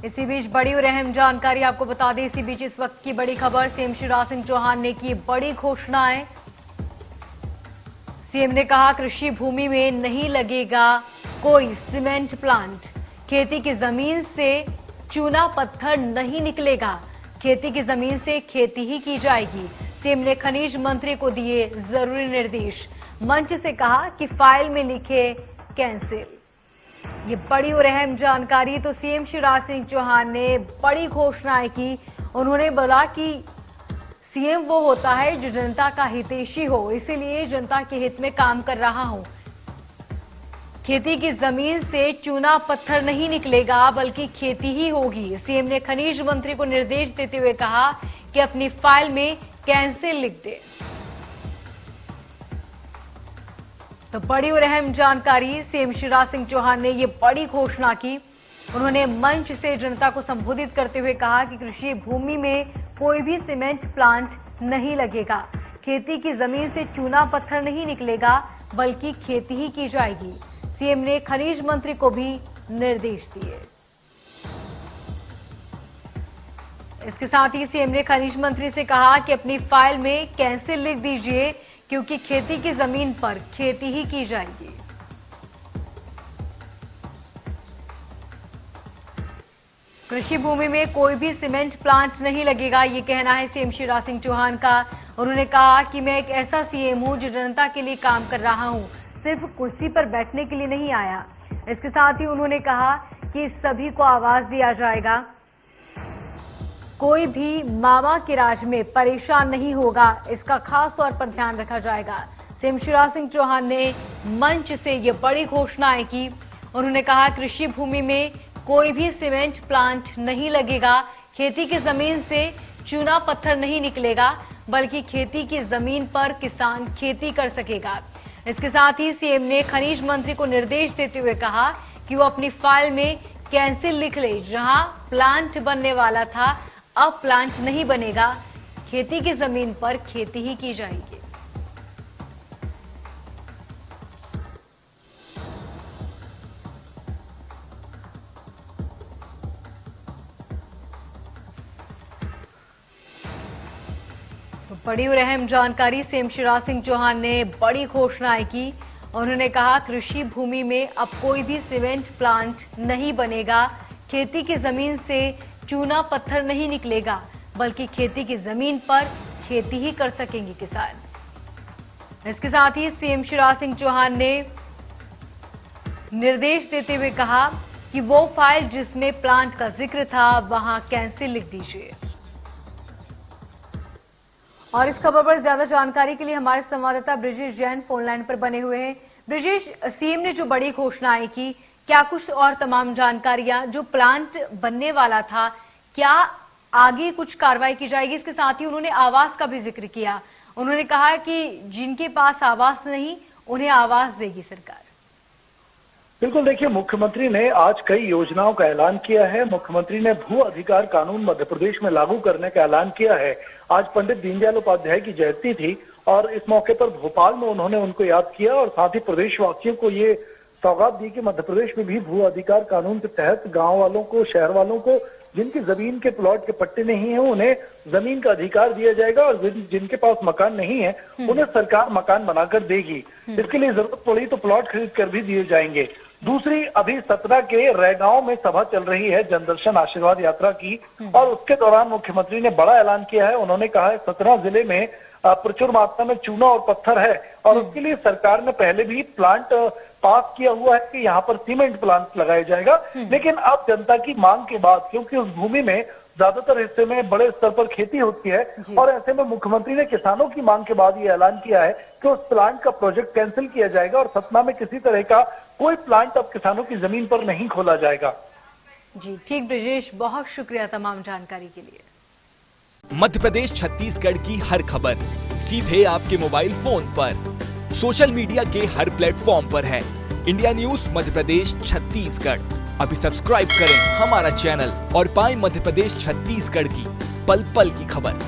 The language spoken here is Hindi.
इसी बीच बड़ी और अहम जानकारी आपको बता दें। इसी बीच इस वक्त की बड़ी खबर, सीएम शिवराज सिंह चौहान ने की बड़ी घोषणाएं। सीएम ने कहा कृषि भूमि में नहीं लगेगा कोई सीमेंट प्लांट, खेती की जमीन से चूना पत्थर नहीं निकलेगा, खेती की जमीन से खेती ही की जाएगी। सीएम ने खनिज मंत्री को दिए जरूरी निर्देश, मंच से कहा कि फाइल में लिखे कैंसिल। ये बड़ी और अहम जानकारी। तो सीएम शिवराज सिंह चौहान ने बड़ी घोषणाएं की। उन्होंने बोला कि सीएम वो होता है जो जनता का हितैषी हो, इसीलिए जनता के हित में काम कर रहा हूं। खेती की जमीन से चूना पत्थर नहीं निकलेगा बल्कि खेती ही होगी। सीएम ने खनिज मंत्री को निर्देश देते हुए कहा कि अपनी फाइल में कैंसिल लिख दे। तो बड़ी और अहम जानकारी, सीएम शिवराज सिंह चौहान ने ये बड़ी घोषणा की। उन्होंने मंच से जनता को संबोधित करते हुए कहा कि कृषि भूमि में कोई भी सीमेंट प्लांट नहीं लगेगा, खेती की जमीन से चूना पत्थर नहीं निकलेगा बल्कि खेती ही की जाएगी। सीएम ने खनिज मंत्री को भी निर्देश दिए। इसके साथ ही सीएम ने खनिज मंत्री से कहा कि अपनी फाइल में कैंसिल लिख दीजिए, क्योंकि खेती की जमीन पर खेती ही की जाएगी। कृषि भूमि में कोई भी सीमेंट प्लांट नहीं लगेगा, ये कहना है सीएम शिवराज सिंह चौहान का। उन्होंने कहा कि मैं एक ऐसा सीएम हूं जो जनता के लिए काम कर रहा हूं, सिर्फ कुर्सी पर बैठने के लिए नहीं आया। इसके साथ ही उन्होंने कहा कि सभी को आवाज दिया जाएगा, कोई भी मामा के राज में परेशान नहीं होगा, इसका खास तौर पर ध्यान रखा जाएगा। सीएम शिवराज सिंह चौहान ने मंच से ये बड़ी घोषणाएं की। उन्होंने कहा कृषि भूमि में कोई भी सीमेंट प्लांट नहीं लगेगा, खेती की जमीन से चूना पत्थर नहीं निकलेगा बल्कि खेती की जमीन पर किसान खेती कर सकेगा। इसके साथ ही सीएम ने खनिज मंत्री को निर्देश देते हुए कहा कि वो अपनी फाइल में कैंसिल लिख ले। जहां प्लांट बनने वाला था अब प्लांट नहीं बनेगा, खेती की जमीन पर खेती ही की जाएगी। तो बड़ी और अहम जानकारी, सीएम शिवराज सिंह चौहान ने बड़ी घोषणाएं की। उन्होंने कहा कृषि भूमि में अब कोई भी सीमेंट प्लांट नहीं बनेगा, खेती की जमीन से चूना पत्थर नहीं निकलेगा बल्कि खेती की जमीन पर खेती ही कर सकेंगे किसान। इसके साथ ही सीएम शिवराज सिंह चौहान ने निर्देश देते हुए कहा कि वो फाइल जिसमें प्लांट का जिक्र था वहां कैंसिल लिख दीजिए। और इस खबर पर ज्यादा जानकारी के लिए हमारे संवाददाता ब्रिजेश जैन फोन लाइन पर बने हुए हैं। ब्रिजेश, सीएम ने जो बड़ी घोषणाएं की, क्या कुछ और तमाम जानकारियां, जो प्लांट बनने वाला था क्या आगे कुछ कार्रवाई की जाएगी? इसके साथ ही उन्होंने आवास का भी जिक्र किया। उन्होंने कहा कि जिनके पास आवास नहीं उन्हें आवास देगी सरकार। बिल्कुल, देखिए मुख्यमंत्री ने आज कई योजनाओं का ऐलान किया है। मुख्यमंत्री ने भू अधिकार कानून मध्य प्रदेश में लागू करने का ऐलान किया है। आज पंडित दीनदयाल उपाध्याय की जयंती थी और इस मौके पर भोपाल में उन्होंने उनको याद किया और साथ ही प्रदेशवासियों को ये सौगात दी कि मध्य प्रदेश में भी भू अधिकार कानून के तहत गांव वालों को, शहर वालों को जिनकी जमीन के प्लॉट के पट्टे नहीं है उन्हें जमीन का अधिकार दिया जाएगा और जिनके पास मकान नहीं है उन्हें सरकार मकान बनाकर देगी। इसके लिए जरूरत पड़ी तो प्लॉट खरीद कर भी दिए जाएंगे। दूसरी, अभी सतना के रैगांव में सभा चल रही है जनदर्शन आशीर्वाद यात्रा की और उसके दौरान मुख्यमंत्री ने बड़ा ऐलान किया है। उन्होंने कहा है सतना जिले में प्रचुर मात्रा में चूना और पत्थर है और उसके लिए सरकार ने पहले भी प्लांट पास किया हुआ है कि यहाँ पर सीमेंट प्लांट लगाया जाएगा। लेकिन अब जनता की मांग के बाद, क्योंकि उस भूमि में ज्यादातर हिस्से में बड़े स्तर पर खेती होती है और ऐसे में मुख्यमंत्री ने किसानों की मांग के बाद ये ऐलान किया है कि उस प्लांट का प्रोजेक्ट कैंसिल किया जाएगा और सतना में किसी तरह का कोई प्लांट अब किसानों की जमीन पर नहीं खोला जाएगा। जी ठीक ब्रिजेश, बहुत शुक्रिया तमाम जानकारी के लिए। मध्य प्रदेश छत्तीसगढ़ की हर खबर सीधे आपके मोबाइल फोन पर, सोशल मीडिया के हर प्लेटफॉर्म पर है। इंडिया न्यूज मध्य प्रदेश छत्तीसगढ़, अभी सब्सक्राइब करें हमारा चैनल और पाएं मध्य प्रदेश छत्तीसगढ़ की पल पल की खबर।